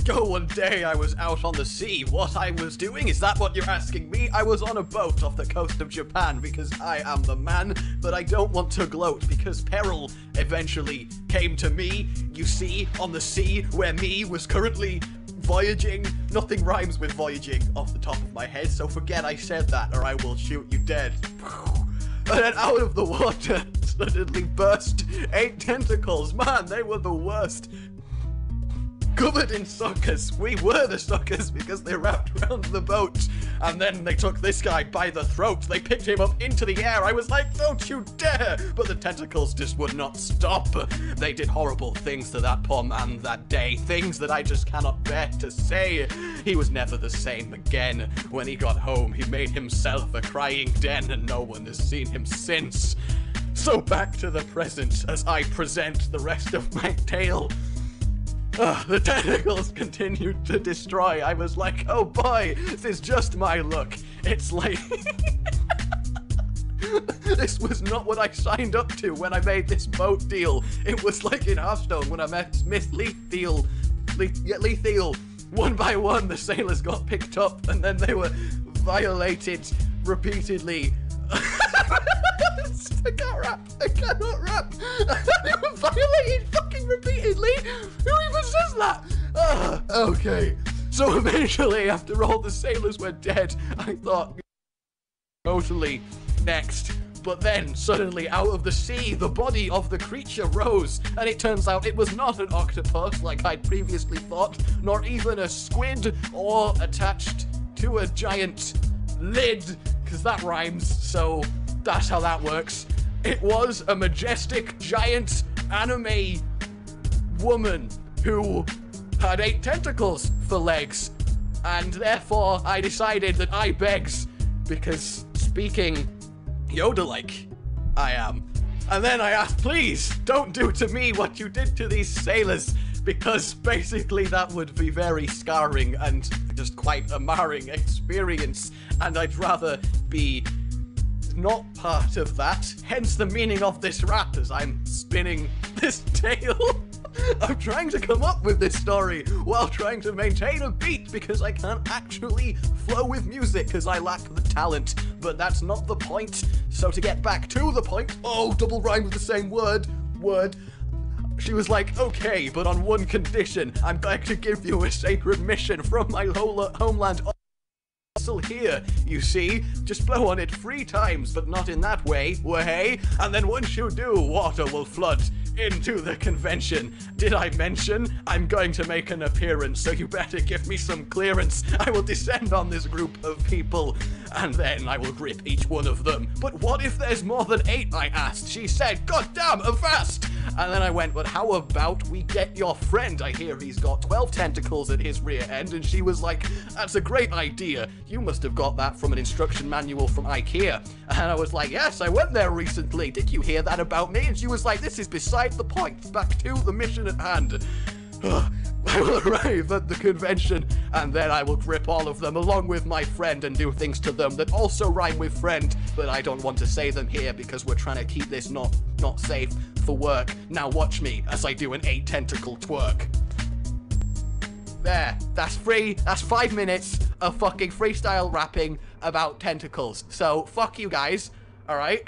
ago one day I was out on the sea. What I was doing, is that what you're asking me? I was on a boat off the coast of Japan because I am the man, but I don't want to gloat because peril eventually came to me, you see, on the sea where me was currently voyaging. Nothing rhymes with voyaging off the top of my head, so forget I said that or I will shoot you dead. And then out of the water suddenly burst 8 tentacles. Man, they were the worst. Covered in suckers. We were the suckers because they wrapped around the boat. And then they took this guy by the throat. They picked him up into the air. I was like, don't you dare! But the tentacles just would not stop. They did horrible things to that poor man that day. Things that I just cannot bear to say. He was never the same again. When he got home, he made himself a crying den and no one has seen him since. So back to the present as I present the rest of my tale. The tentacles continued to destroy. I was like, oh boy, this is just my luck. It's like... This was not what I signed up to when I made this boat deal. It was like in Hearthstone when I met Miss Lethiel. One by one, the sailors got picked up and then they were violated repeatedly. I can't rap. I cannot rap. They were violated fucking repeatedly. Who even says that? Okay. So eventually, after all the sailors were dead, I thought, totally next. But then, suddenly, out of the sea, the body of the creature rose, and it turns out it was not an octopus like I'd previously thought, nor even a squid, or attached to a giant lid, because that rhymes, so that's how that works. It was a majestic, giant anime woman who had 8 tentacles for legs, and therefore I decided that I begs, because speaking Yoda-like, I am. And then I asked, please, don't do to me what you did to these sailors, because basically that would be very scarring and just quite a marring experience, and I'd rather be not part of that, hence the meaning of this rap as I'm spinning this tale. I'm trying to come up with this story while trying to maintain a beat because I can't actually flow with music because I lack the talent, but that's not the point. So to get back to the point, oh, double rhyme with the same word, she was like, okay, but on one condition, I'm going to give you a sacred mission from my homeland. Here, you see, just blow on it 3 times, but not in that way, and then once you do, water will flood into the convention. Did I mention I'm going to make an appearance, so you better give me some clearance. I will descend on this group of people, and then I will grip each one of them. But what if there's more than 8, I asked. She said, God damn, avast! And then I went, but how about we get your friend? I hear he's got 12 tentacles at his rear end, and she was like, that's a great idea. You must have got that from an instruction manual from IKEA. And I was like, yes, I went there recently. Did you hear that about me? And she was like, this is beside the point. Back to the mission at hand. I will arrive at the convention, and then I will grip all of them along with my friend and do things to them that also rhyme with friend, but I don't want to say them here because we're trying to keep this not safe for work. Now watch me as I do an 8 tentacle twerk. There, that's free. That's 5 minutes of fucking freestyle rapping about tentacles. So fuck you guys, all right?